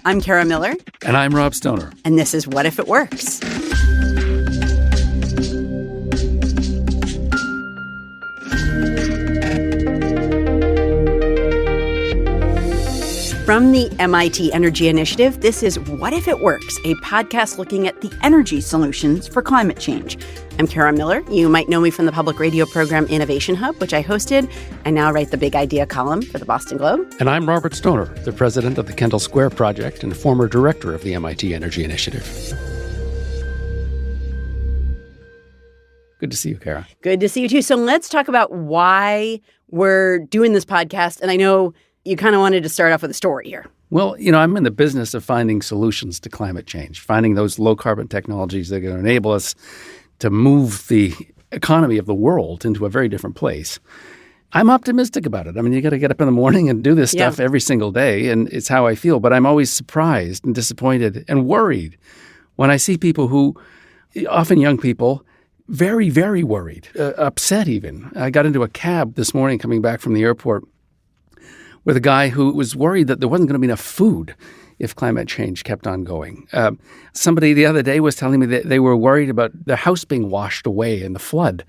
I'm Kara Miller. And I'm Rob Stoner. And this is What If It Works? From the MIT Energy Initiative, this is What If It Works, a podcast looking at the energy solutions for climate change. I'm Kara Miller. You might know me from the public radio program Innovation Hub, which I hosted. I now write the Big Idea column for the Boston Globe. And I'm Robert Stoner, the president of the Kendall Square Project and former director of the MIT Energy Initiative. Good to see you, Kara. Good to see you, too. So let's talk about why we're doing this podcast. And I know you kind of wanted to start off with a story here. Well, I'm in the business of finding solutions to climate change, finding those low-carbon technologies that are going to enable us to move the economy of the world into a very different place. I'm optimistic about it. I mean, you got to get up in the morning and do this stuff every single day, and it's how I feel. But I'm always surprised and disappointed and worried when I see people who, often young people, very, very worried, upset even. I got into a cab this morning coming back from the airport with a guy who was worried that there wasn't going to be enough food if climate change kept on going. Somebody the other day was telling me that they were worried about their house being washed away in the flood.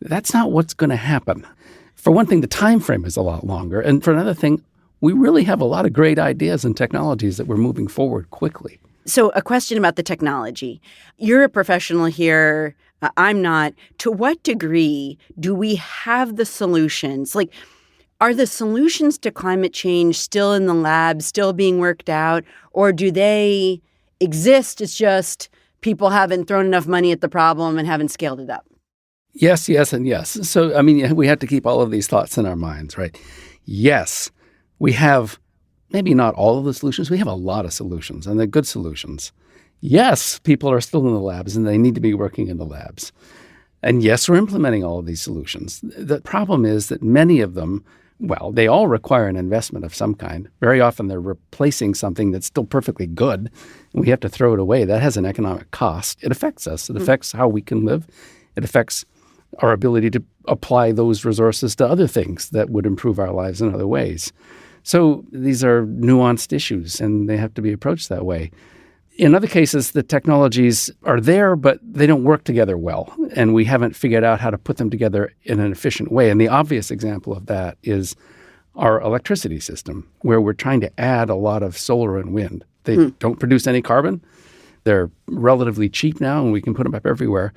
That's not what's going to happen. For one thing, the time frame is a lot longer. And for another thing, we really have a lot of great ideas and technologies that we're moving forward quickly. So a question about the technology. You're a professional here. I'm not. To what degree do we have the solutions? Are the solutions to climate change still in the lab, still being worked out, or do they exist? It's just people haven't thrown enough money at the problem and haven't scaled it up. Yes, yes, and yes. So, we have to keep all of these thoughts in our minds, right? Yes, we have maybe not all of the solutions. We have a lot of solutions, and they're good solutions. Yes, people are still in the labs, and they need to be working in the labs. And yes, we're implementing all of these solutions. The problem is that many of them, well, they all require an investment of some kind. Very often they're replacing something that's still perfectly good, and we have to throw it away. That has an economic cost. It affects us. It affects how we can live. It affects our ability to apply those resources to other things that would improve our lives in other ways. So these are nuanced issues, and they have to be approached that way. In other cases, the technologies are there, but they don't work together well, and we haven't figured out how to put them together in an efficient way. And the obvious example of that is our electricity system, where we're trying to add a lot of solar and wind. They don't produce any carbon. They're relatively cheap now, and we can put them up everywhere.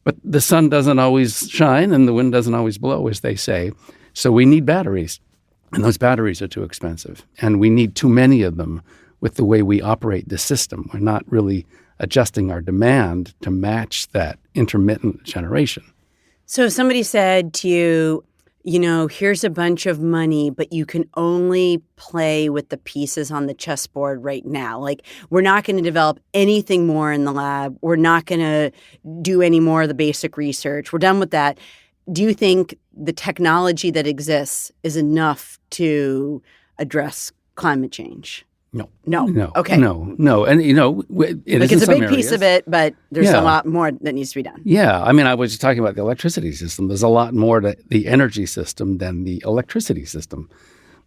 But the sun doesn't always shine, and the wind doesn't always blow, as they say. So we need batteries, and those batteries are too expensive, and we need too many of them. With the way we operate the system, we're not really adjusting our demand to match that intermittent generation. So if somebody said to you, here's a bunch of money, but you can only play with the pieces on the chessboard right now. We're not going to develop anything more in the lab. We're not going to do any more of the basic research. We're done with that. Do you think the technology that exists is enough to address climate change? No. Okay. No. And, it is it's in a some big piece areas. of it, but there's a lot more that needs to be done. Yeah. I was just talking about the electricity system. There's a lot more to the energy system than the electricity system.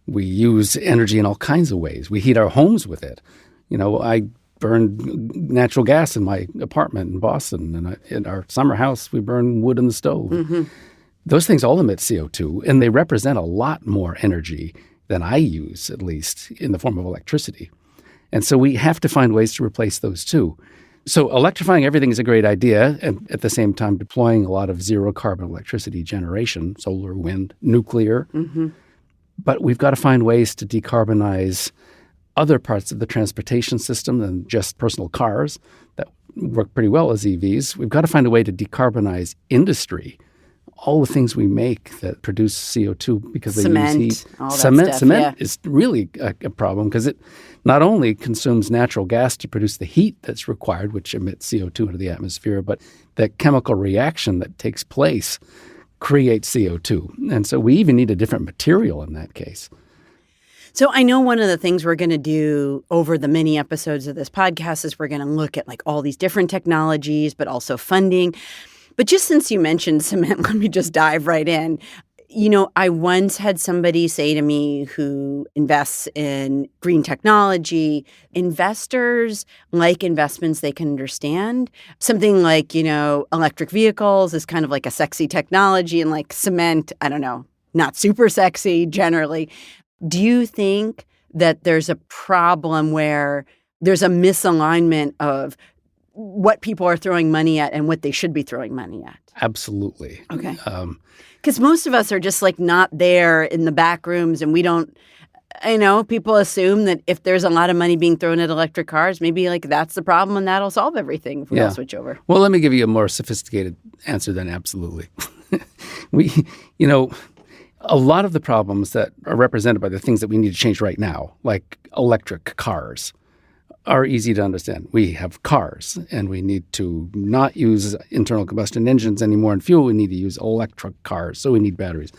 We use energy in all kinds of ways. We heat our homes with it. I burn natural gas in my apartment in Boston, and in our summer house, we burn wood in the stove. Mm-hmm. Those things all emit CO2, and they represent a lot more energy than I use, at least, in the form of electricity. And so we have to find ways to replace those too. So electrifying everything is a great idea, and at the same time deploying a lot of zero-carbon electricity generation, solar, wind, nuclear. Mm-hmm. But we've got to find ways to decarbonize other parts of the transportation system than just personal cars that work pretty well as EVs. We've got to find a way to decarbonize industry, all the things we make that produce CO2 because they use heat. Cement is really a problem because it not only consumes natural gas to produce the heat that's required, which emits CO2 into the atmosphere, but that chemical reaction that takes place creates CO2. And so we even need a different material in that case. So I know one of the things we're going to do over the many episodes of this podcast is we're going to look at all these different technologies, but also funding. But just since you mentioned cement, let me just dive right in. I once had somebody say to me who invests in green technology, investors like investments they can understand. Something like, electric vehicles is kind of like a sexy technology, and like cement, I don't know, not super sexy generally. Do you think that there's a problem where there's a misalignment of what people are throwing money at and what they should be throwing money at? Absolutely. Okay. Because most of us are just like not there in the back rooms, and we don't, people assume that if there's a lot of money being thrown at electric cars, maybe like that's the problem and that'll solve everything if we all switch over. Well, let me give you a more sophisticated answer than absolutely. A lot of the problems that are represented by the things that we need to change right now, like electric cars, are easy to understand. We have cars, and we need to not use internal combustion engines anymore in fuel. We need to use electric cars, so we need batteries.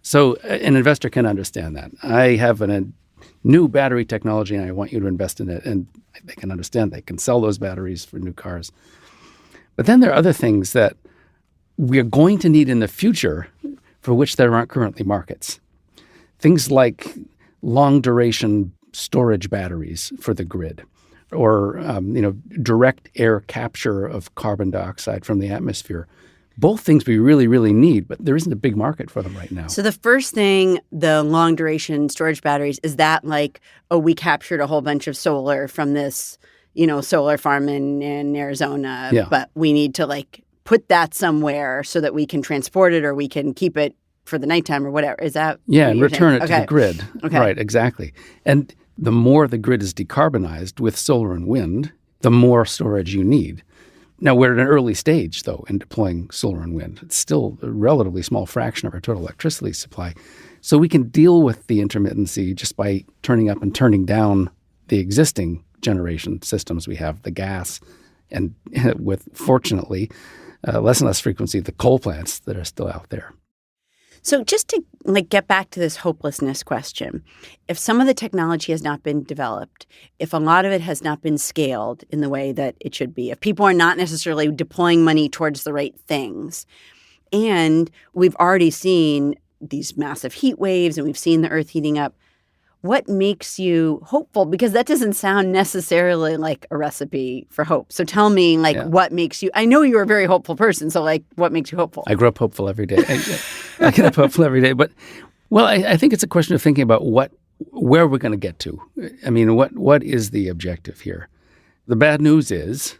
So an investor can understand that. I have a new battery technology, and I want you to invest in it. And they can understand they can sell those batteries for new cars. But then there are other things that we're going to need in the future for which there aren't currently markets. Things like long-duration storage batteries for the grid, or direct air capture of carbon dioxide from the atmosphere. Both things we really, really need, but there isn't a big market for them right now. So the first thing, the long-duration storage batteries, is that like, we captured a whole bunch of solar from this, solar farm in Arizona, but we need to like put that somewhere so that we can transport it, or we can keep it for the nighttime or whatever. Is that and return it to the grid. Okay. Right, exactly. And the more the grid is decarbonized with solar and wind, the more storage you need. Now, we're at an early stage, though, in deploying solar and wind. It's still a relatively small fraction of our total electricity supply. So we can deal with the intermittency just by turning up and turning down the existing generation systems we have, the gas, and with, fortunately, less and less frequency, the coal plants that are still out there. So just to get back to this hopelessness question, if some of the technology has not been developed, if a lot of it has not been scaled in the way that it should be, if people are not necessarily deploying money towards the right things, and we've already seen these massive heat waves and we've seen the earth heating up, what makes you hopeful? Because that doesn't sound necessarily like a recipe for hope. So tell me, what makes you – I know you're a very hopeful person, so, what makes you hopeful? I grew up hopeful every day. I get up hopeful every day. But, I think it's a question of thinking about where we're going to get to. I mean, what is the objective here? The bad news is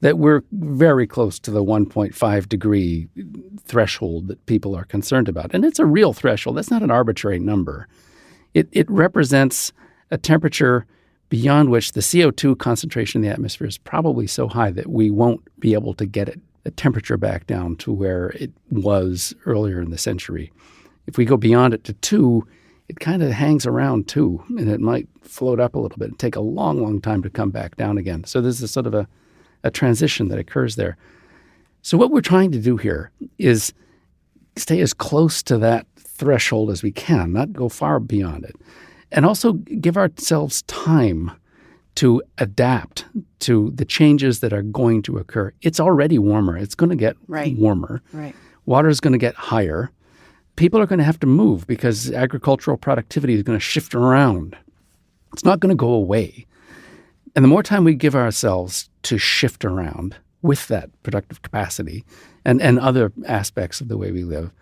that we're very close to the 1.5 degree threshold that people are concerned about. And it's a real threshold. That's not an arbitrary number. It represents a temperature beyond which the CO2 concentration in the atmosphere is probably so high that we won't be able to get the temperature back down to where it was earlier in the century. If we go beyond it to 2, it kind of hangs around 2, and it might float up a little bit and take a long, long time to come back down again. So there's a sort of a transition that occurs there. So what we're trying to do here is stay as close to that threshold as we can, not go far beyond it, and also give ourselves time to adapt to the changes that are going to occur. It's already warmer. It's going to get warmer. Right. Water is going to get higher. People are going to have to move because agricultural productivity is going to shift around. It's not going to go away. And the more time we give ourselves to shift around with that productive capacity and other aspects of the way we live,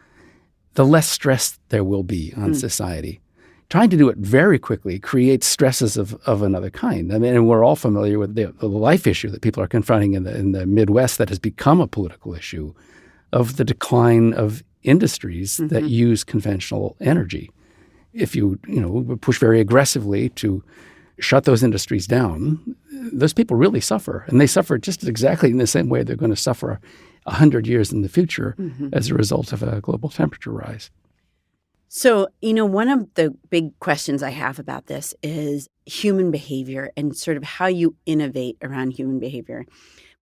the less stress there will be on society. Trying to do it very quickly creates stresses of another kind. I mean, and we're all familiar with the life issue that people are confronting in the Midwest that has become a political issue of the decline of industries that use conventional energy. If you push very aggressively to shut those industries down, those people really suffer. And they suffer just exactly in the same way they're going to suffer 100 years in the future as a result of a global temperature rise. So, one of the big questions I have about this is human behavior and sort of how you innovate around human behavior.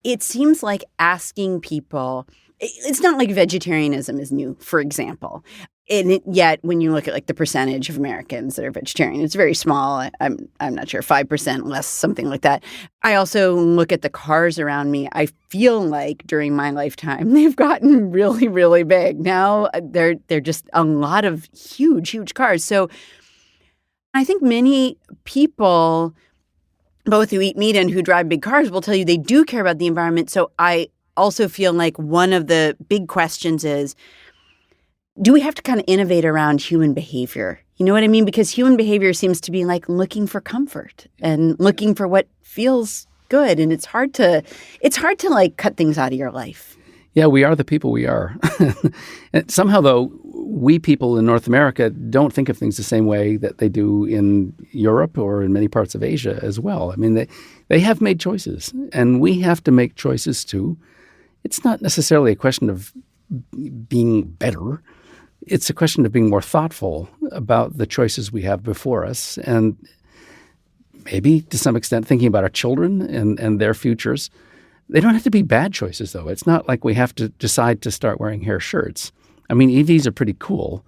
It seems like asking people, it's not like vegetarianism is new, for example. Yet, when you look at like the percentage of Americans that are vegetarian, it's very small. I'm not sure, 5% less, something like that. I also look at the cars around me. I feel like during my lifetime, they've gotten really, really big. Now they're just a lot of huge cars. So I think many people, both who eat meat and who drive big cars, will tell you they do care about the environment. So I also feel like one of the big questions is, do we have to kind of innovate around human behavior? You know what I mean? Because human behavior seems to be like looking for comfort and looking for what feels good. And it's hard to like cut things out of your life. Yeah, we are the people we are. And somehow, though, we people in North America don't think of things the same way that they do in Europe or in many parts of Asia as well. I mean, they have made choices, and we have to make choices too. It's not necessarily a question of being better. It's a question of being more thoughtful about the choices we have before us, and maybe to some extent thinking about our children and their futures. They don't have to be bad choices, though. It's not like we have to decide to start wearing hair shirts. I mean, EVs are pretty cool.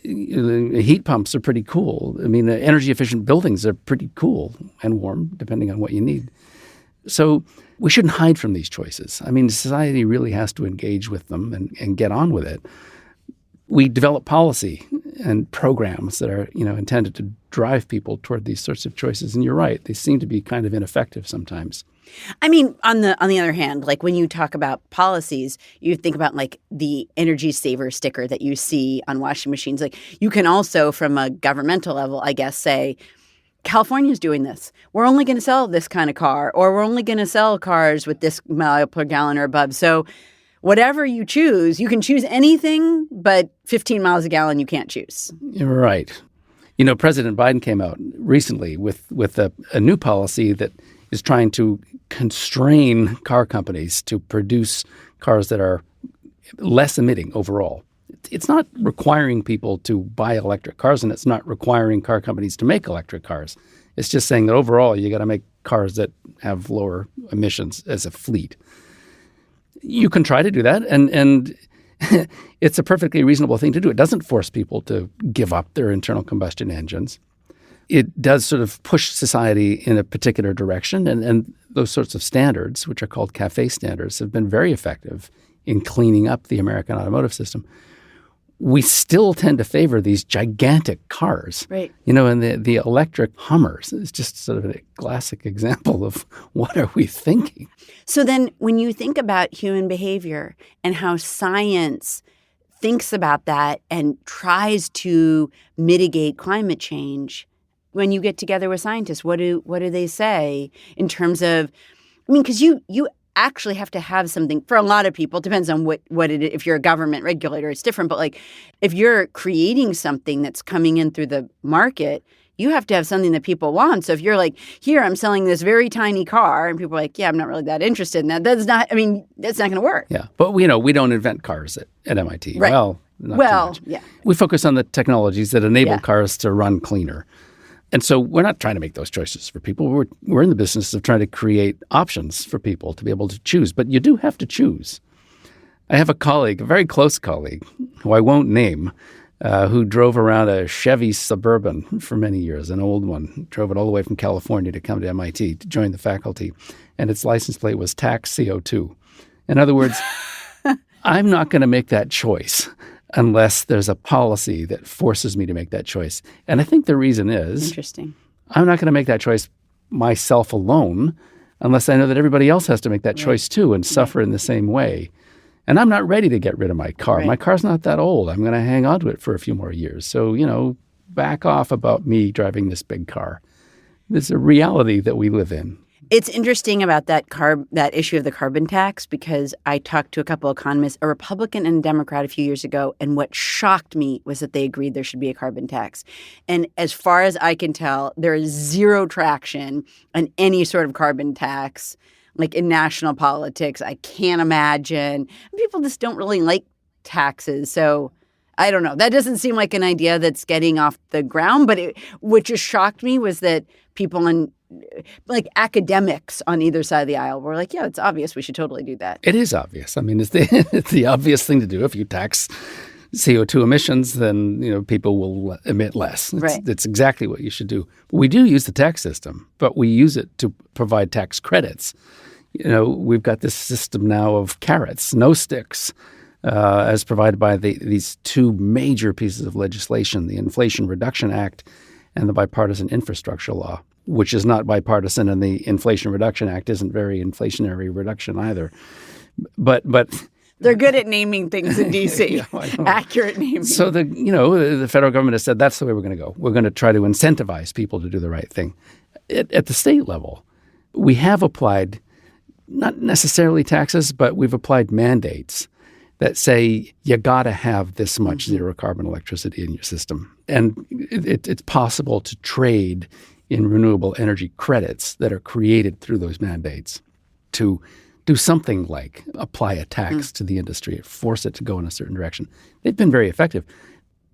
Heat pumps are pretty cool. I mean, energy-efficient buildings are pretty cool and warm, depending on what you need. So we shouldn't hide from these choices. I mean, society really has to engage with them and get on with it. We develop policy and programs that are, intended to drive people toward these sorts of choices. And you're right; they seem to be kind of ineffective sometimes. I mean, on the other hand, like when you talk about policies, you think about like the energy saver sticker that you see on washing machines. Like you can also, from a governmental level, I guess, say, California's doing this. We're only going to sell this kind of car, or we're only going to sell cars with this mile per gallon or above. So whatever you choose, you can choose anything, but 15 miles a gallon you can't choose. You're right. President Biden came out recently with a new policy that is trying to constrain car companies to produce cars that are less emitting overall. It's not requiring people to buy electric cars, and it's not requiring car companies to make electric cars. It's just saying that overall you got to make cars that have lower emissions as a fleet. You can try to do that, and it's a perfectly reasonable thing to do. It doesn't force people to give up their internal combustion engines. It does sort of push society in a particular direction, and those sorts of standards, which are called CAFE standards, have been very effective in cleaning up the American automotive system. We still tend to favor these gigantic cars. Right. And the electric Hummers is just sort of a classic example of what are we thinking? So then when you think about human behavior and how science thinks about that and tries to mitigate climate change, when you get together with scientists, what do they say in terms of, I mean, because you actually have to have something for a lot of people. Depends on what it is. If you're a government regulator, it's different. But like if you're creating something that's coming in through the market, you have to have something that people want. So if you're like, here, I'm selling this very tiny car, and people are like, yeah, I'm not really that interested in that. That's not going to work. Yeah. But we don't invent cars at MIT. Right. Well, not too much. Yeah. We focus on the technologies that enable cars to run cleaner. And so we're not trying to make those choices for people. We're in the business of trying to create options for people to be able to choose. But you do have to choose. I have a colleague, a very close colleague, who I won't name, who drove around a Chevy Suburban for many years, an old one. Drove it all the way from California to come to MIT to join the faculty. And its license plate was tax CO2. In other words, I'm not going to make that choice unless there's a policy that forces me to make that choice. And I think the reason is interesting. I'm not going to make that choice myself alone unless I know that everybody else has to make that choice too and suffer in the same way. And I'm not ready to get rid of my car. Right. My car's not that old. I'm going to hang on to it for a few more years. So, back off about me driving this big car. There's a reality that we live in. It's interesting about that issue of the carbon tax, because I talked to a couple of economists, a Republican and a Democrat a few years ago, and what shocked me was that they agreed there should be a carbon tax. And as far as I can tell, there is zero traction on any sort of carbon tax, like in national politics. I can't imagine. People just don't really like taxes. So I don't know. That doesn't seem like an idea that's getting off the ground. But what just shocked me was that people like academics on either side of the aisle were like, yeah, it's obvious we should totally do that. It is obvious. I mean, it's the obvious thing to do if you tax CO2 emissions, then people will emit less. Right. It's exactly what you should do. But we do use the tax system, but we use it to provide tax credits. We've got this system now of carrots, no sticks, as provided by these two major pieces of legislation, the Inflation Reduction Act and the Bipartisan Infrastructure Law, which is not bipartisan, and the Inflation Reduction Act isn't very inflationary reduction either. But they're good at naming things in D.C. Yeah, Accurate naming. So the federal government has said that's the way we're going to go. We're going to try to incentivize people to do the right thing. At the state level, we have applied not necessarily taxes, but we've applied mandates that say you got to have this much zero carbon electricity in your system. And it's possible to trade in renewable energy credits that are created through those mandates to do something like apply a tax to the industry, force it to go in a certain direction. They've been very effective.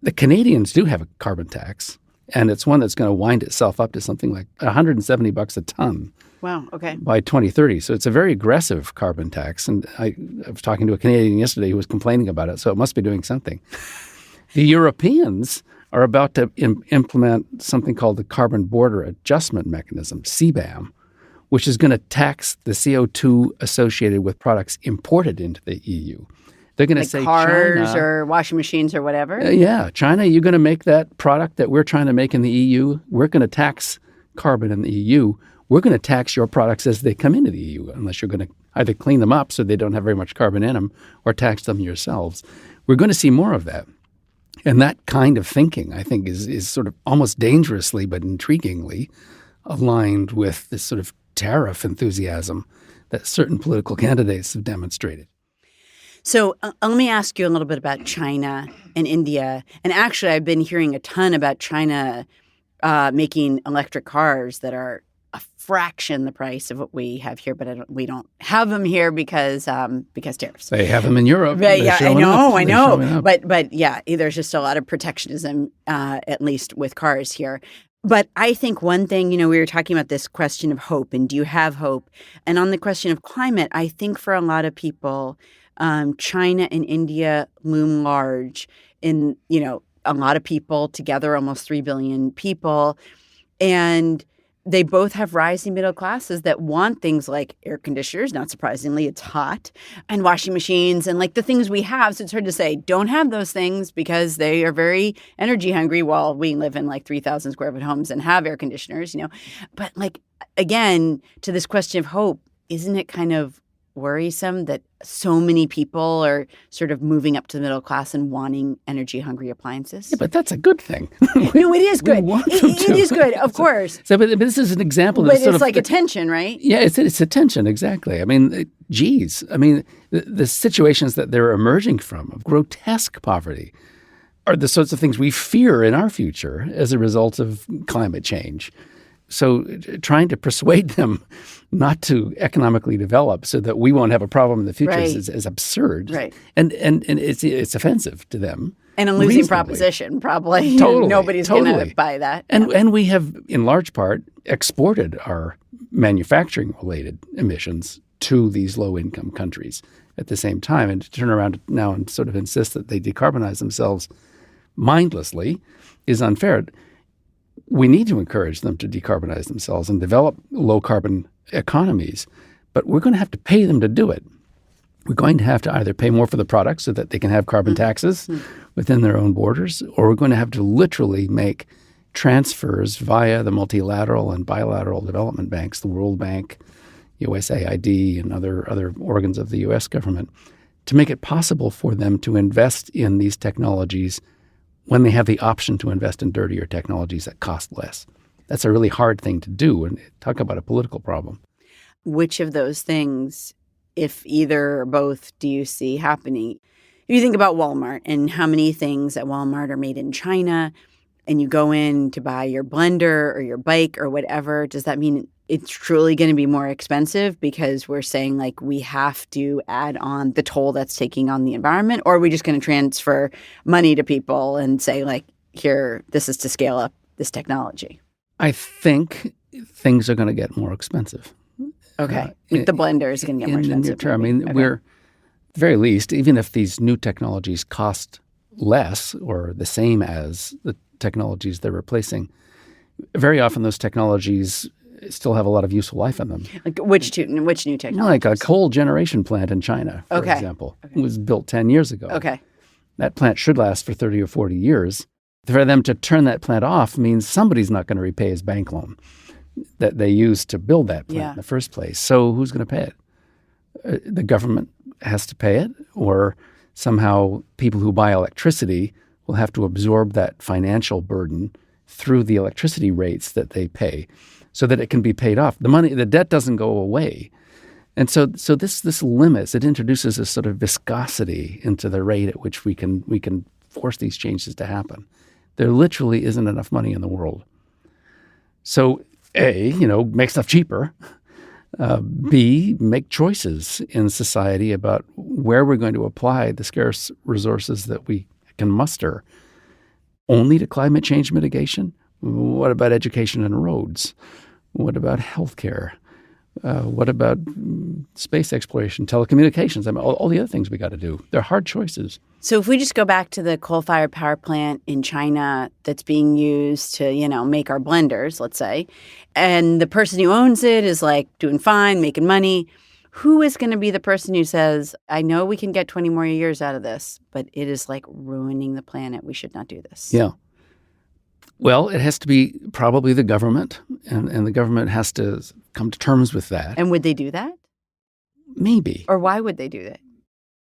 The Canadians do have a carbon tax, and it's one that's going to wind itself up to something like $170 a ton. Wow, okay. By 2030. So it's a very aggressive carbon tax. And I was talking to a Canadian yesterday who was complaining about it, so it must be doing something. The Europeans are about to implement something called the Carbon Border Adjustment Mechanism, CBAM, which is going to tax the CO2 associated with products imported into the EU. They're going to say cars China, or washing machines or whatever? China, you're going to make that product that we're trying to make in the EU. We're going to tax carbon in the EU. We're going to tax your products as they come into the EU, unless you're going to either clean them up so they don't have very much carbon in them or tax them yourselves. We're going to see more of that. And that kind of thinking, I think, is sort of almost dangerously but intriguingly aligned with this sort of tariff enthusiasm that certain political candidates have demonstrated. So let me ask you a little bit about China and India. And actually, I've been hearing a ton about China making electric cars that are a fraction the price of what we have here, but we don't have them here because tariffs. They have them in Europe. Right, yeah, I know. But yeah, there's just a lot of protectionism, at least with cars here. But I think one thing, we were talking about this question of hope, and do you have hope? And on the question of climate, I think for a lot of people, China and India loom large in, a lot of people together, almost 3 billion people. And they both have rising middle classes that want things like air conditioners, not surprisingly, it's hot, and washing machines and like the things we have. So it's hard to say don't have those things because they are very energy hungry while we live in like 3,000 square foot homes and have air conditioners, But like, again, to this question of hope, isn't it kind of worrisome that so many people are sort of moving up to the middle class and wanting energy-hungry appliances? Yeah, but that's a good thing. No, it is good. It is good, of course. So, but this is an example. But it's like a tension, right? Yeah, it's a tension, exactly. I mean, the situations that they're emerging from of grotesque poverty are the sorts of things we fear in our future as a result of climate change. So trying to persuade them not to economically develop so that we won't have a problem in the future is absurd. Right. And it's offensive to them. And a losing proposition, probably. Totally. Nobody's going to buy that. And we have, in large part, exported our manufacturing-related emissions to these low-income countries at the same time. And to turn around now and sort of insist that they decarbonize themselves mindlessly is unfair. We need to encourage them to decarbonize themselves and develop low-carbon economies, but we're going to have to pay them to do it. We're going to have to either pay more for the product so that they can have carbon taxes within their own borders, or we're going to have to literally make transfers via the multilateral and bilateral development banks, the World Bank, USAID, and other organs of the U.S. government, to make it possible for them to invest in these technologies when they have the option to invest in dirtier technologies that cost less. That's a really hard thing to do, and talk about a political problem. Which of those things, if either or both, do you see happening? If you think about Walmart and how many things at Walmart are made in China, and you go in to buy your blender or your bike or whatever, does that mean it's truly going to be more expensive because we're saying like we have to add on the toll that's taking on the environment? Or are we just going to transfer money to people and say like, here, this is to scale up this technology? I think things are going to get more expensive. Okay. The blender is going to get more expensive. I mean, we're, at the very least, even if these new technologies cost less or the same as the technologies they're replacing, very often those technologies still have a lot of useful life in them. Like which new technology? Like a coal generation plant in China, for Okay. example. It was built 10 years ago. Okay. That plant should last for 30 or 40 years. For them to turn that plant off means somebody's not going to repay his bank loan that they used to build that plant in the first place. So who's going to pay it? The government has to pay it, or somehow people who buy electricity will have to absorb that financial burden through the electricity rates that they pay so that it can be paid off. The debt doesn't go away. And so this limits, it introduces a sort of viscosity into the rate at which we can force these changes to happen. There literally isn't enough money in the world. So A, make stuff cheaper. B, make choices in society about where we're going to apply the scarce resources that we can muster. Only to climate change mitigation? What about education and roads? What about healthcare? What about space exploration, telecommunications? I mean, all the other things we got to do. They're hard choices. So if we just go back to the coal-fired power plant in China that's being used to, make our blenders, let's say, and the person who owns it is like doing fine, making money, who is going to be the person who says, I know we can get 20 more years out of this, but it is like ruining the planet. We should not do this. Yeah. Well, it has to be probably the government, and the government has to come to terms with that. And would they do that? Maybe. Or why would they do that?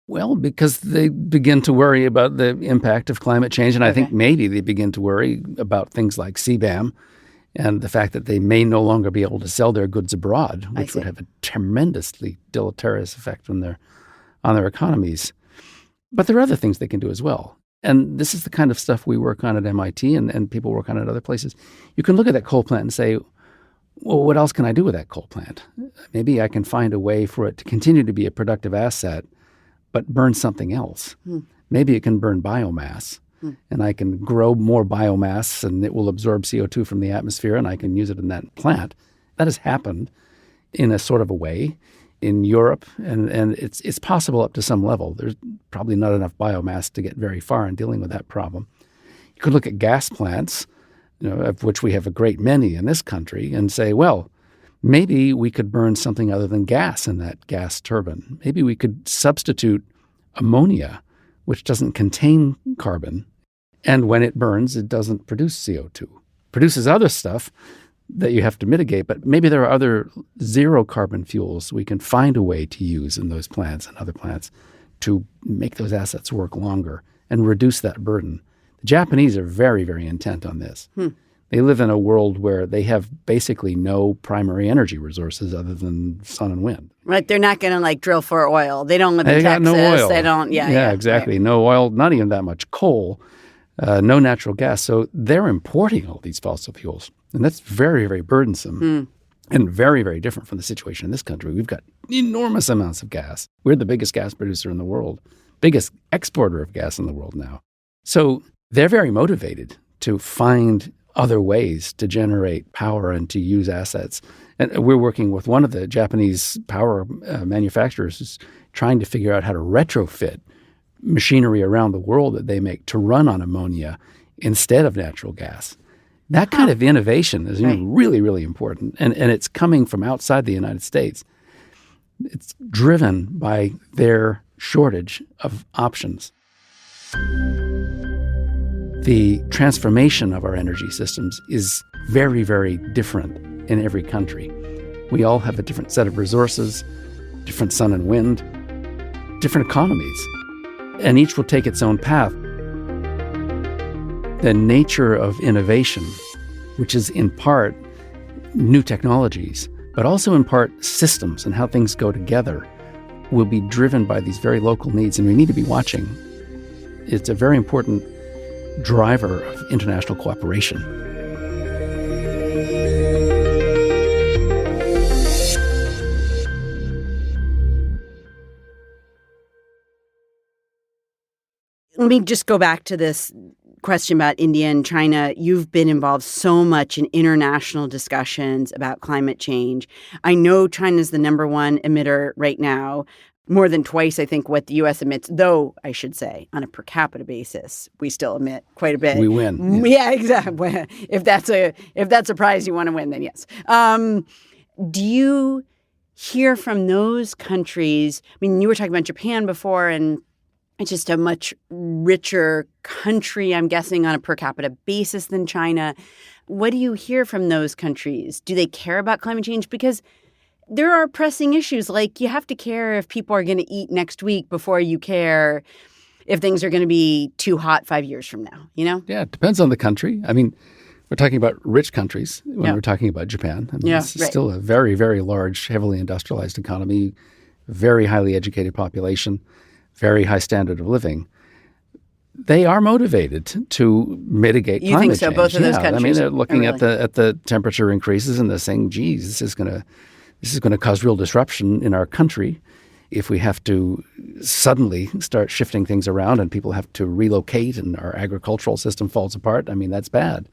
Well, because they begin to worry about the impact of climate change, and I think maybe they begin to worry about things like CBAM and the fact that they may no longer be able to sell their goods abroad, which would have a tremendously deleterious effect on their economies. But there are other things they can do as well. And this is the kind of stuff we work on at MIT and people work on at other places. You can look at that coal plant and say, well, what else can I do with that coal plant? Maybe I can find a way for it to continue to be a productive asset, but burn something else. Maybe it can burn biomass, and I can grow more biomass, and it will absorb CO2 from the atmosphere, and I can use it in that plant. That has happened in a sort of a way in Europe, and it's possible up to some level. There's probably not enough biomass to get very far in dealing with that problem. You could look at gas plants, of which we have a great many in this country, and say, well, maybe we could burn something other than gas in that gas turbine. Maybe we could substitute ammonia, which doesn't contain carbon, and when it burns, it doesn't produce CO2. It produces other stuff that you have to mitigate, but maybe there are other zero carbon fuels we can find a way to use in those plants and other plants to make those assets work longer and reduce that burden. The Japanese are very, very intent on this. They live in a world where they have basically no primary energy resources other than sun and wind. Right. They're not going to drill for oil. They don't live in Texas. Got no oil. They don't. Yeah, exactly. Right. No oil, not even that much coal, no natural gas. So they're importing all these fossil fuels. And that's very, very burdensome and very, very different from the situation in this country. We've got enormous amounts of gas. We're the biggest gas producer in the world, biggest exporter of gas in the world now. So they're very motivated to find other ways to generate power and to use assets. And we're working with one of the Japanese power manufacturers who's trying to figure out how to retrofit machinery around the world that they make to run on ammonia instead of natural gas. That kind of innovation is really, really important. And it's coming from outside the United States. It's driven by their shortage of options. The transformation of our energy systems is very, very different in every country. We all have a different set of resources, different sun and wind, different economies, and each will take its own path. The nature of innovation, which is in part new technologies, but also in part systems and how things go together, will be driven by these very local needs, and we need to be watching. It's a very important driver of international cooperation. Let me just go back to this question about India and China. You've been involved so much in international discussions about climate change. I know China's the number one emitter right now. more than twice, I think, what the U.S. emits, though I should say on a per capita basis, we still emit quite a bit. We win. Yeah, exactly. If that's a prize you want to win, then yes. Do you hear from those countries? I mean, you were talking about Japan before, and it's just a much richer country, I'm guessing, on a per capita basis than China. What do you hear from those countries? Do they care about climate change? Because there are pressing issues, like you have to care if people are going to eat next week before you care if things are going to be too hot 5 years from now, you know? Yeah, it depends on the country. I mean, we're talking about rich countries when we're talking about Japan. I mean, it's still a very, very large, heavily industrialized economy, very highly educated population, very high standard of living. They are motivated to mitigate climate change. You think so? Both of those countries? I mean, they're looking at the temperature increases and they're saying, geez, this is going to cause real disruption in our country if we have to suddenly start shifting things around and people have to relocate and our agricultural system falls apart. I mean, that's bad.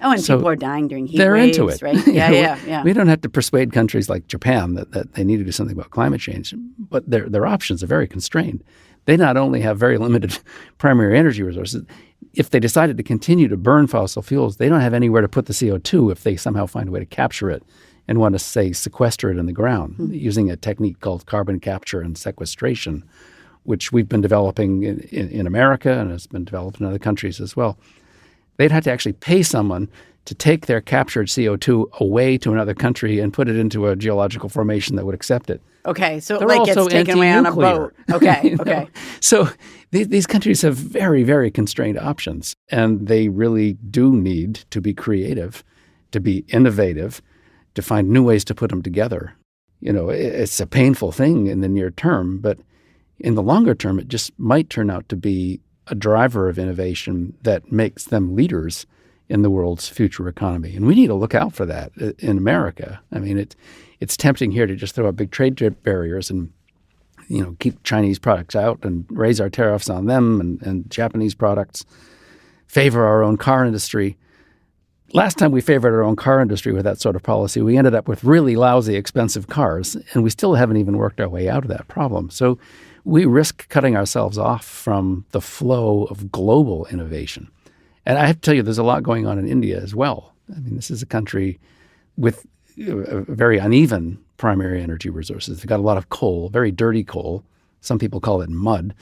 Oh, and so people are dying during heat they're waves, into it. Right? Yeah. We don't have to persuade countries like Japan that they need to do something about climate change, but their options are very constrained. They not only have very limited primary energy resources, if they decided to continue to burn fossil fuels, they don't have anywhere to put the CO2 if they somehow find a way to capture it and want to, say, sequester it in the ground using a technique called carbon capture and sequestration, which we've been developing in America and it's been developed in other countries as well. They'd have to actually pay someone to take their captured CO2 away to another country and put it into a geological formation that would accept it. Okay, so They're it gets also taken away on a boat. Okay, okay. So these countries have very, very constrained options, and they really do need to be creative, to be innovative, to find new ways to put them together. You know, it's a painful thing in the near term, but in the longer term, it just might turn out to be a driver of innovation that makes them leaders in the world's future economy. And we need to look out for that in America. I mean, it's tempting here to just throw up big trade barriers and, you know, keep Chinese products out and raise our tariffs on them and Japanese products, favor our own car industry. Last time we favored our own car industry with that sort of policy, we ended up with really lousy, expensive cars, and we still haven't even worked our way out of that problem. So we risk cutting ourselves off from the flow of global innovation. And I have to tell you, there's a lot going on in India as well. I mean, this is a country with very uneven primary energy resources. They've got a lot of coal, very dirty coal. Some people call it mud,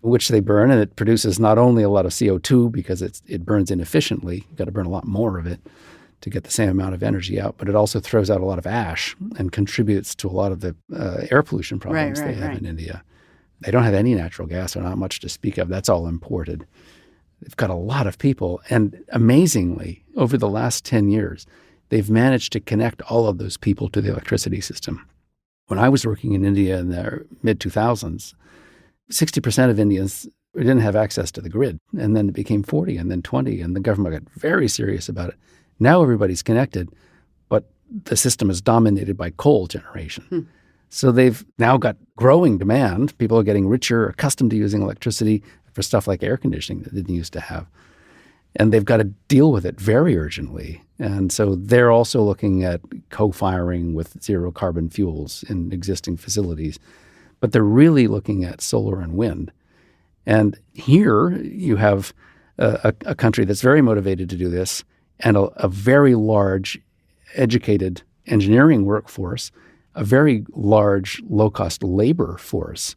which they burn, and it produces not only a lot of CO2 because it burns inefficiently. You've got to burn a lot more of it to get the same amount of energy out, but it also throws out a lot of ash and contributes to a lot of the air pollution problems they have in India. They don't have any natural gas or not much to speak of. That's all imported. They've got a lot of people, and amazingly, over the last 10 years, they've managed to connect all of those people to the electricity system. When I was working in India in the mid-2000s, 60% of Indians didn't have access to the grid, and then it became 40 and then 20, and the government got very serious about it. Now everybody's connected, but the system is dominated by coal generation. So they've now got growing demand. People are getting richer, accustomed to using electricity for stuff like air conditioning that they didn't used to have. And they've got to deal with it very urgently. And so they're also looking at co-firing with zero carbon fuels in existing facilities. But they're really looking at solar and wind. And here you have a country that's very motivated to do this and a very large educated engineering workforce, a very large low-cost labor force.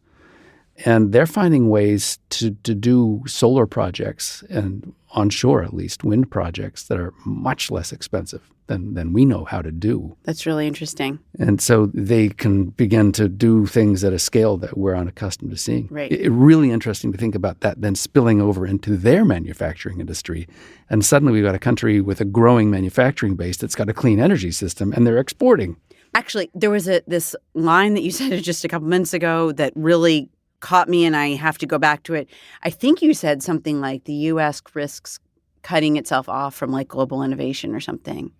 And they're finding ways to do solar projects and onshore, at least, wind projects that are much less expensive than we know how to do. That's really interesting. And so they can begin to do things at a scale that we're unaccustomed to seeing. Right. It's really interesting to think about that then spilling over into their manufacturing industry. And suddenly we've got a country with a growing manufacturing base that's got a clean energy system, and they're exporting. Actually, there was this line that you said just a couple minutes ago that really caught me, and I have to go back to it. I think you said something like the U.S. risks cutting itself off from like global innovation or something.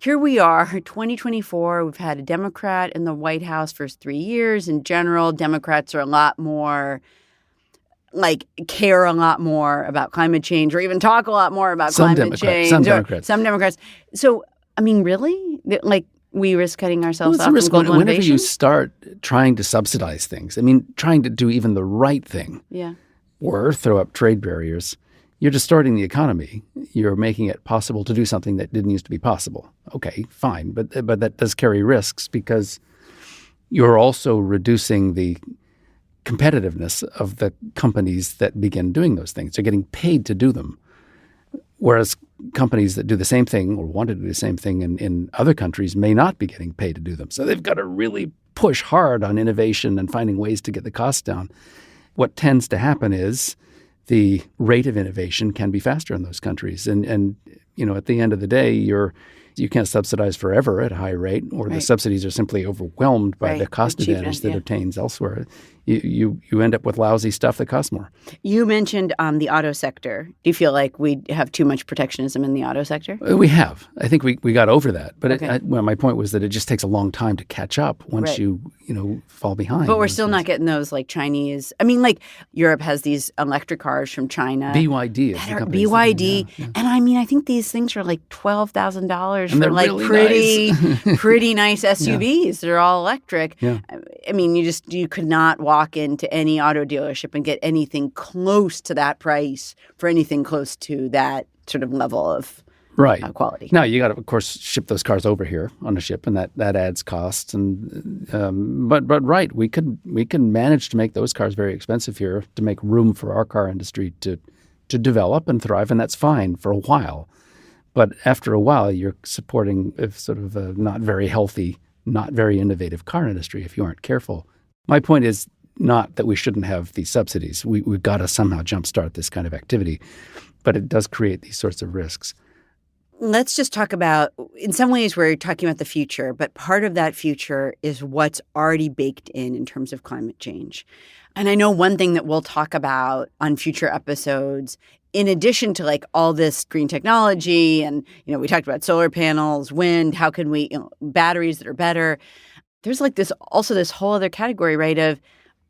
Here we are, 2024. We've had a Democrat in the White House for 3 years. In general, Democrats are a lot more care a lot more about climate change, or even talk a lot more about climate change. Some Democrats. So, I mean, really? Like, We risk cutting Well, ourselves it's off a from risk global whenever innovation? you start trying to subsidize things. I mean, trying to do even the right thing Yeah. or throw up trade barriers, you're distorting the economy. You're making it possible to do something that didn't used to be possible. Okay, fine, but that does carry risks because you're also reducing the competitiveness of the companies that begin doing those things. They're getting paid to do them. Whereas companies that do the same thing or want to do the same thing in other countries may not be getting paid to do them. So they've got to really push hard on innovation and finding ways to get the costs down. What tends to happen is the rate of innovation can be faster in those countries. And at the end of the day, you can't subsidize forever at a high rate, or the subsidies are simply overwhelmed by the cost advantage that obtains elsewhere. You end up with lousy stuff that costs more. You mentioned the auto sector. Do you feel like we have too much protectionism in the auto sector? We have. I think we got over that. But Okay. my point was that it just takes a long time to catch up once you fall behind. But we're still not getting those like Chinese. I mean, like Europe has these electric cars from China. BYD is the company. BYD. And I mean, I think these things are like $12,000 for like really pretty nice SUVs. They're all electric. Yeah. I mean, you could not walk into any auto dealership and get anything close to that price for anything close to that sort of level of quality. Now, you got to, of course, ship those cars over here on a ship, and that adds costs. And but we can manage to make those cars very expensive here to make room for our car industry to develop and thrive, and that's fine for a while. But after a while, you're supporting sort of a not very healthy, not very innovative car industry if you aren't careful. My point is not that we shouldn't have these subsidies. We've got to somehow jumpstart this kind of activity, but it does create these sorts of risks. Let's just talk about, in some ways we're talking about the future, but part of that future is what's already baked in terms of climate change. And I know one thing that we'll talk about on future episodes, in addition to like all this green technology and, we talked about solar panels, wind, how can we, batteries that are better. There's like this whole other category, right, of,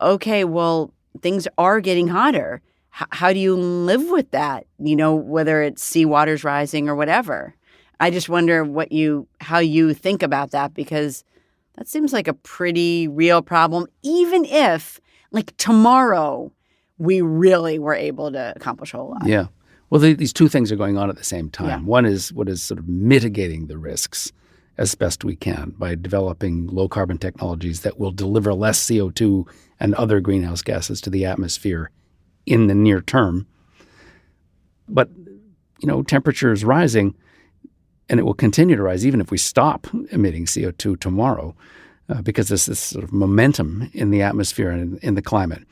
okay, well, things are getting hotter. How do you live with that, whether it's seawater's rising or whatever? I just wonder how you think about that, because that seems like a pretty real problem, even if, like, tomorrow we really were able to accomplish a whole lot. Yeah. Well, these two things are going on at the same time. Yeah. One is what is sort of mitigating the risks as best we can by developing low-carbon technologies that will deliver less CO2 and other greenhouse gases to the atmosphere in the near term. But, temperature is rising, and it will continue to rise even if we stop emitting CO2 tomorrow, because there's this sort of momentum in the atmosphere and in the climate.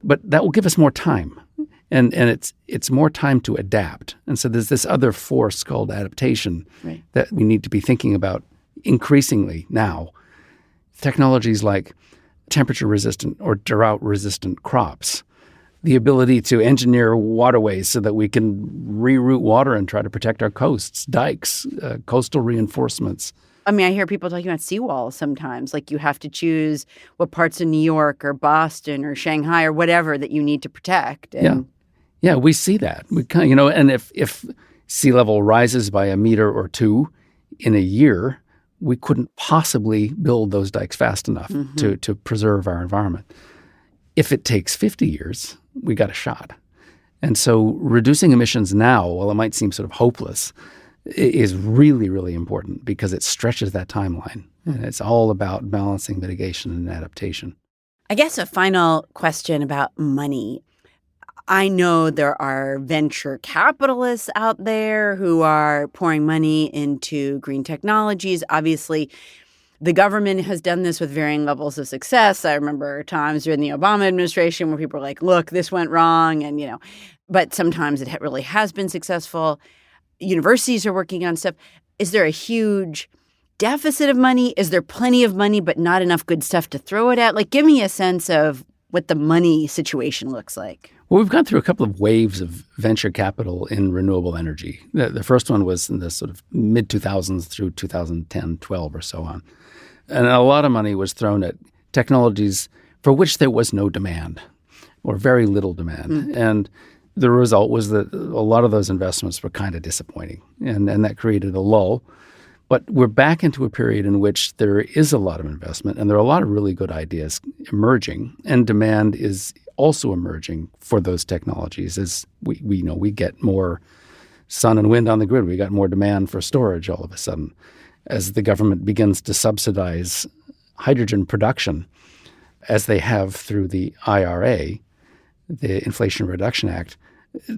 But that will give us more time, and it's more time to adapt. And so there's this other force called adaptation that we need to be thinking about increasingly now. Technologies like temperature-resistant or drought-resistant crops, the ability to engineer waterways so that we can reroute water and try to protect our coasts, dikes, coastal reinforcements. I mean, I hear people talking about seawalls sometimes. Like, you have to choose what parts of New York or Boston or Shanghai or whatever that you need to protect. And Yeah, we see that. We kind of, and if sea level rises by a meter or two in a year, we couldn't possibly build those dikes fast enough to preserve our environment. If it takes 50 years, we got a shot. And so reducing emissions now, while it might seem sort of hopeless, is really, really important because it stretches that timeline. And it's all about balancing mitigation and adaptation. I guess a final question about money. I know there are venture capitalists out there who are pouring money into green technologies. Obviously, the government has done this with varying levels of success. I remember times during the Obama administration where people were like, look, this went wrong. And, but sometimes it really has been successful. Universities are working on stuff. Is there a huge deficit of money? Is there plenty of money but not enough good stuff to throw it at? Like, give me a sense of what the money situation looks like. Well, we've gone through a couple of waves of venture capital in renewable energy. The first one was in the sort of mid-2000s through 2010, 12 or so on. And a lot of money was thrown at technologies for which there was no demand or very little demand. And the result was that a lot of those investments were kind of disappointing. And that created a lull. But we're back into a period in which there is a lot of investment and there are a lot of really good ideas emerging, and demand is also emerging for those technologies as we get more sun and wind on the grid. We got more demand for storage all of a sudden. As the government begins to subsidize hydrogen production, as they have through the IRA, the Inflation Reduction Act,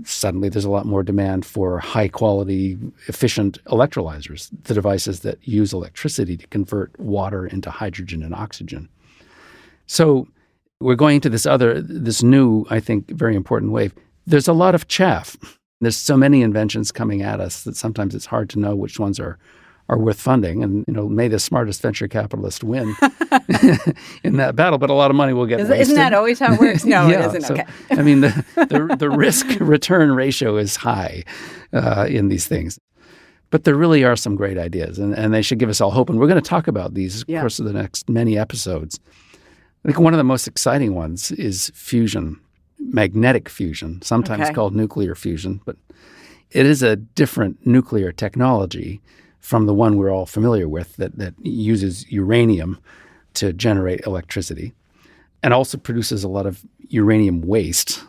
suddenly there's a lot more demand for high-quality, efficient electrolyzers, the devices that use electricity to convert water into hydrogen and oxygen. So we're going into this new, I think, very important wave. There's a lot of chaff. There's so many inventions coming at us that sometimes it's hard to know which ones are worth funding. And, may the smartest venture capitalist win in that battle, but a lot of money will get wasted. Isn't that always how it works? No, yeah, it isn't. so, Okay. I mean, the risk-return ratio is high in these things. But there really are some great ideas, and they should give us all hope. And we're going to talk about these in the course of the next many episodes. I think one of the most exciting ones is fusion, magnetic fusion, sometimes called nuclear fusion, but it is a different nuclear technology from the one we're all familiar with that uses uranium to generate electricity and also produces a lot of uranium waste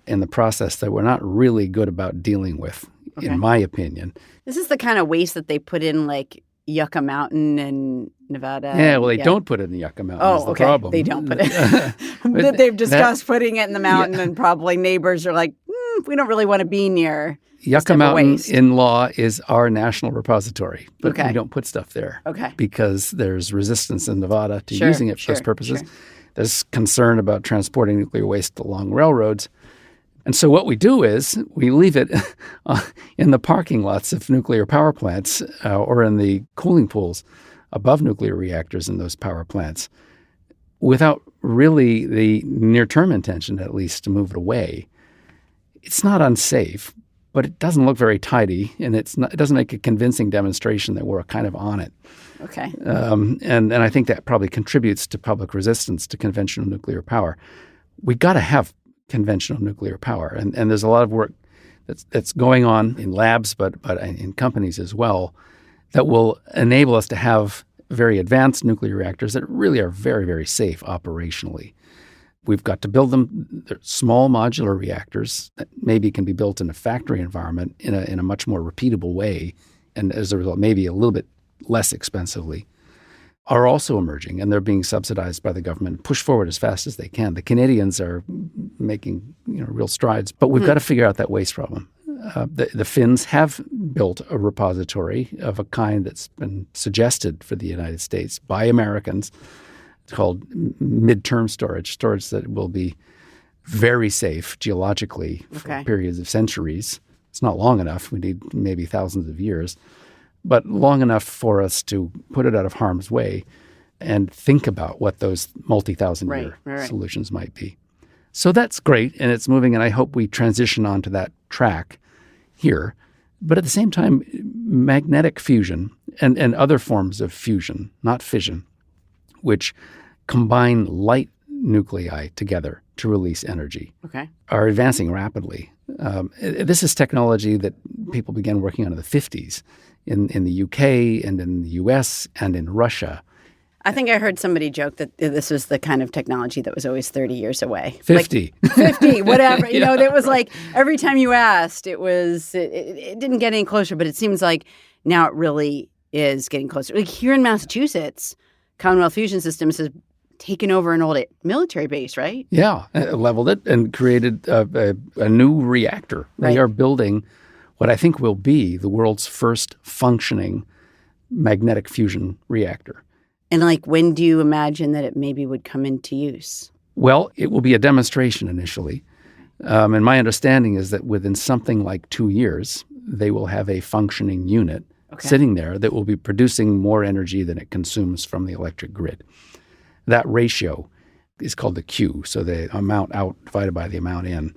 in the process that we're not really good about dealing with, in my opinion. This is the kind of waste that they put in like Yucca Mountain in Nevada. Yeah, well, they don't put it in the Yucca Mountain. Is the problem. They don't put it. But they've discussed putting it in the mountain, and probably neighbors are like, we don't really want to be near Yucca Mountain in law is our national repository, but we don't put stuff there because there's resistance in Nevada to using it for those purposes. Sure. There's concern about transporting nuclear waste along railroads. And so what we do is we leave it in the parking lots of nuclear power plants or in the cooling pools above nuclear reactors in those power plants without really the near-term intention, at least, to move it away. It's not unsafe, but it doesn't look very tidy, and it doesn't make a convincing demonstration that we're kind of on it. Okay. And I think that probably contributes to public resistance to conventional nuclear power. We got to have conventional nuclear power, and there's a lot of work that's going on in labs, but in companies as well, that will enable us to have very advanced nuclear reactors that really are very, very safe operationally. We've got to build them. They're small modular reactors that maybe can be built in a factory environment in a much more repeatable way, and as a result, maybe a little bit less expensively, are also emerging, and they're being subsidized by the government, pushed forward as fast as they can. The Canadians are making real strides, but we've got to figure out that waste problem. The Finns have built a repository of a kind that's been suggested for the United States by Americans. It's called midterm storage that will be very safe geologically for periods of centuries. It's not long enough. We need maybe thousands of years, but long enough for us to put it out of harm's way and think about what those multi-thousand-year solutions might be. So that's great, and it's moving, and I hope we transition onto that track here. But at the same time, magnetic fusion and other forms of fusion, not fission, which combine light nuclei together to release energy, are advancing rapidly. This is technology that people began working on in the 50s in the UK and in the US and in Russia. I think I heard somebody joke that this was the kind of technology that was always 30 years away. 50. Like 50, whatever. It was like every time you asked, it didn't get any closer, but it seems like now it really is getting closer. Like here in Massachusetts, Commonwealth Fusion Systems has taken over an old military base, right? Yeah, leveled it and created a new reactor. They are building what I think will be the world's first functioning magnetic fusion reactor. And when do you imagine that it maybe would come into use? Well, it will be a demonstration initially. And my understanding is that within something like 2 years, they will have a functioning unit sitting there that will be producing more energy than it consumes from the electric grid. That ratio is called the Q, so the amount out divided by the amount in.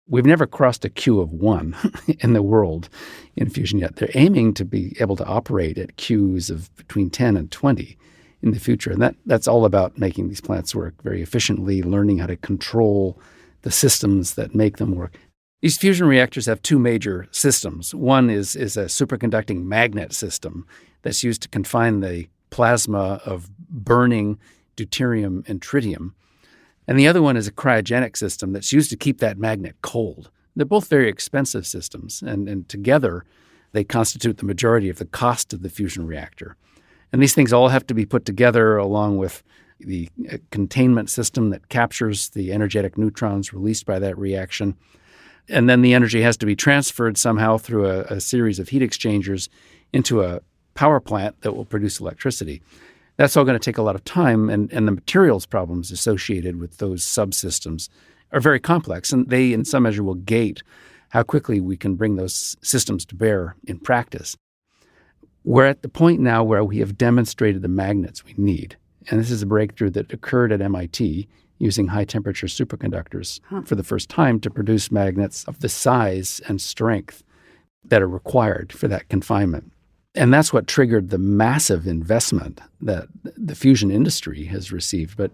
We've never crossed a Q of 1 in the world in fusion yet. They're aiming to be able to operate at Qs of between 10 and 20 in the future. And that's all about making these plants work very efficiently, learning how to control the systems that make them work. These fusion reactors have two major systems. One is a superconducting magnet system that's used to confine the plasma of burning deuterium and tritium. And the other one is a cryogenic system that's used to keep that magnet cold. They're both very expensive systems, and together they constitute the majority of the cost of the fusion reactor. And these things all have to be put together along with the containment system that captures the energetic neutrons released by that reaction. And then the energy has to be transferred somehow through a series of heat exchangers into a power plant that will produce electricity. That's all going to take a lot of time, and the materials problems associated with those subsystems are very complex, and they, in some measure, will gate how quickly we can bring those systems to bear in practice. We're at the point now where we have demonstrated the magnets we need, and this is a breakthrough that occurred at MIT using high-temperature superconductors for the first time to produce magnets of the size and strength that are required for that confinement. And that's what triggered the massive investment that the fusion industry has received, but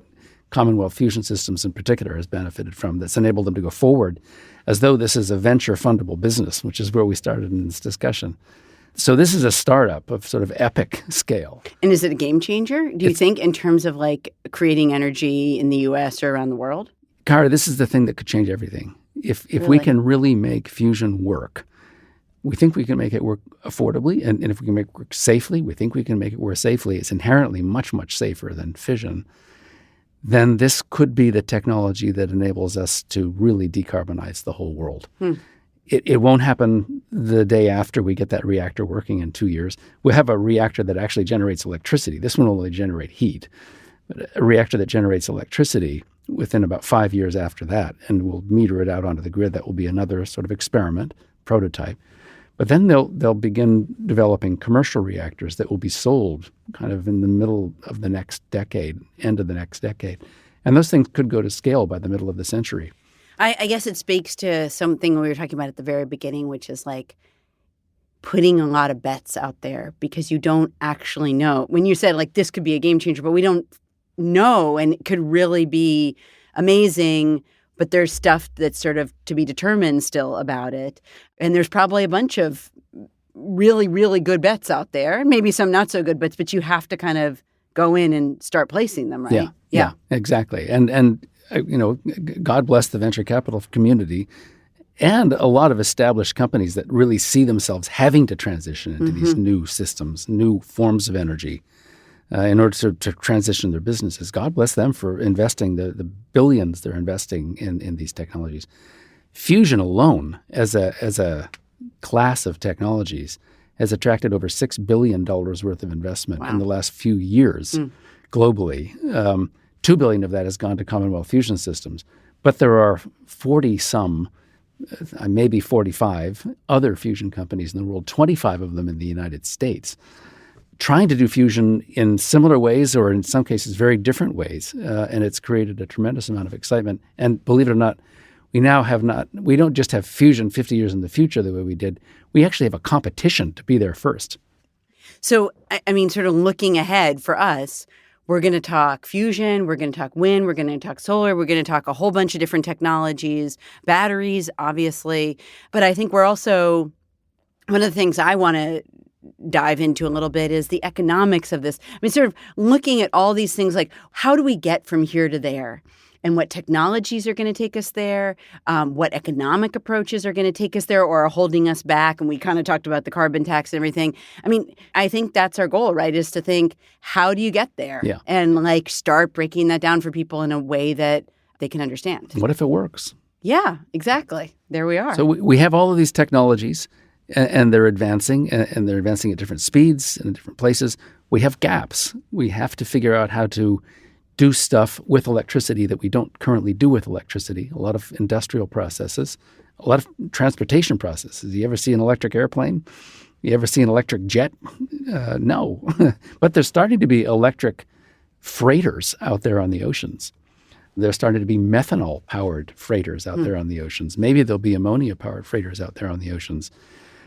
Commonwealth Fusion Systems in particular has benefited from, that's enabled them to go forward as though this is a venture fundable business, which is where we started in this discussion. So this is a startup of sort of epic scale. And is it a game changer, do you think, in terms of like creating energy in the U.S. or around the world? Kara, this is the thing that could change everything. If Really? we can really make fusion work, we think we can make it work affordably, and if we can make it work safely, we think we can make it work safely. It's inherently much, much safer than fission. Then this could be the technology that enables us to really decarbonize the whole world. It won't happen the day after we get that reactor working in 2 years. We'll have a reactor that actually generates electricity. This one will only generate heat. But a reactor that generates electricity within about 5 years after that, and we'll meter it out onto the grid. That will be another sort of experiment, prototype. But then they'll begin developing commercial reactors that will be sold kind of in the middle of the next decade, end of the next decade. And those things could go to scale by the middle of the century. I guess it speaks to something we were talking about at the very beginning, which is like putting a lot of bets out there because you don't actually know. When you said like this could be a game changer, but we don't know, and it could really be amazing, but there's stuff that's sort of to be determined still about it. And there's probably a bunch of really, really good bets out there, and maybe some not so good bets, but you have to kind of go in and start placing them, right? Yeah, exactly. And you know, God bless the venture capital community and a lot of established companies that really see themselves having to transition into these new systems, new forms of energy in order to transition their businesses. God bless them for investing the billions they're investing in these technologies. Fusion alone, as a class of technologies, has attracted over $6 billion worth of investment in the last few years globally. 2 billion of that has gone to Commonwealth Fusion Systems, but there are 40-some, maybe 45 other fusion companies in the world, 25 of them in the United States, trying to do fusion in similar ways or in some cases very different ways. And it's created a tremendous amount of excitement. And believe it or not, we don't just have fusion 50 years in the future the way we did. We actually have a competition to be there first. So, I mean, sort of looking ahead for us, we're going to talk fusion, we're going to talk wind, we're going to talk solar, we're going to talk a whole bunch of different technologies, batteries, obviously. But I think we're also, one of the things I want to dive into a little bit is the economics of this. I mean, sort of looking at all these things like how do we get from here to there? And what technologies are going to take us there, what economic approaches are going to take us there or are holding us back. And we kind of talked about the carbon tax and everything. I mean, I think that's our goal, right, is to think, how do you get there? Yeah. And like start breaking that down for people in a way that they can understand. What if it works? Yeah, exactly. There we are. So we have all of these technologies, and they're advancing, and they're advancing at different speeds and in different places. We have gaps. We have to figure out how to do stuff with electricity that we don't currently do with electricity. A lot of industrial processes, a lot of transportation processes. You ever see an electric airplane? You ever see an electric jet? No. But there's starting to be electric freighters out there on the oceans. There's starting to be methanol-powered freighters out there on the oceans. Maybe there'll be ammonia-powered freighters out there on the oceans.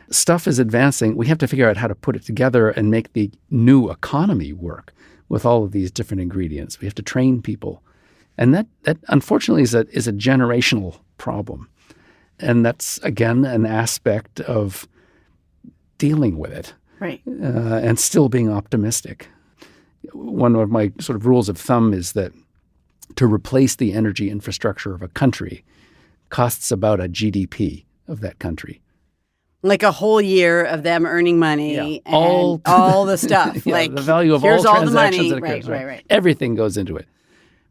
Stuff is advancing. We have to figure out how to put it together and make the new economy work with all of these different ingredients. We have to train people. And that unfortunately is a generational problem. And that's, again, an aspect of dealing with it. Right. And still being optimistic. One of my sort of rules of thumb is that to replace the energy infrastructure of a country costs about a GDP of that country. Like a whole year of them earning money and all the stuff. Yeah, like the value of here's all all the transactions money. that occurs. Right. Everything goes into it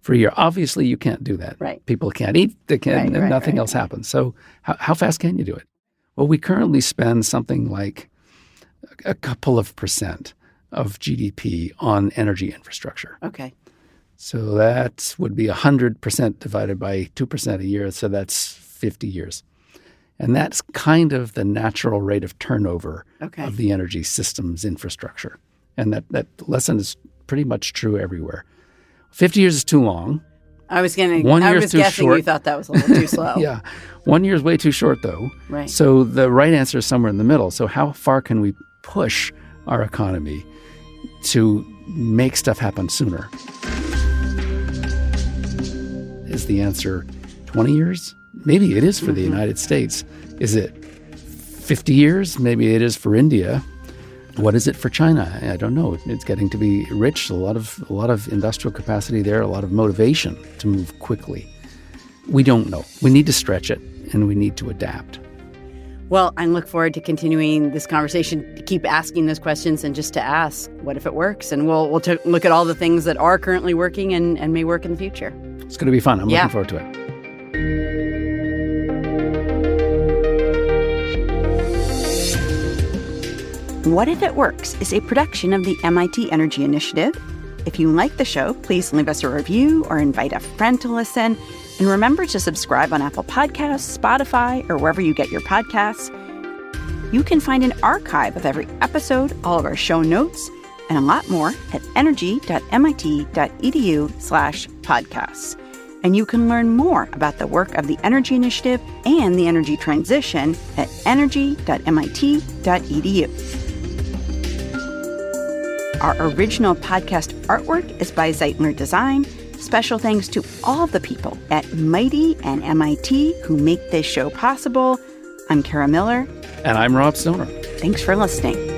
for a year. Obviously, you can't do that. Right. People can't eat. They can't. Nothing else happens. So how fast can you do it? Well, we currently spend something like a couple of % of GDP on energy infrastructure. Okay. So that would be 100% divided by 2% a year. So that's 50 years. And that's kind of the natural rate of turnover of the energy systems infrastructure. And that lesson is pretty much true everywhere. 50 years is too long. I was guessing short. You thought that was a little too slow. Yeah. 1 year is way too short, though. Right. So the right answer is somewhere in the middle. So how far can we push our economy to make stuff happen sooner? Is the answer 20 years? Maybe it is for the United States. Is it 50 years? Maybe it is for India. What is it for China? I don't know. It's getting to be rich. A lot of industrial capacity there. A lot of motivation to move quickly. We don't know. We need to stretch it, and we need to adapt. Well, I look forward to continuing this conversation, to keep asking those questions and just to ask, what if it works? And we'll look at all the things that are currently working and may work in the future. It's going to be fun. I'm looking forward to it. What If It Works is a production of the MIT Energy Initiative. If you like the show, please leave us a review or invite a friend to listen. And remember to subscribe on Apple Podcasts, Spotify, or wherever you get your podcasts. You can find an archive of every episode, all of our show notes, and a lot more at energy.mit.edu/podcasts. And you can learn more about the work of the Energy Initiative and the energy transition at energy.mit.edu. Our original podcast artwork is by Zeitler Design. Special thanks to all the people at Mighty and MIT who make this show possible. I'm Kara Miller. And I'm Rob Stoner. Thanks for listening.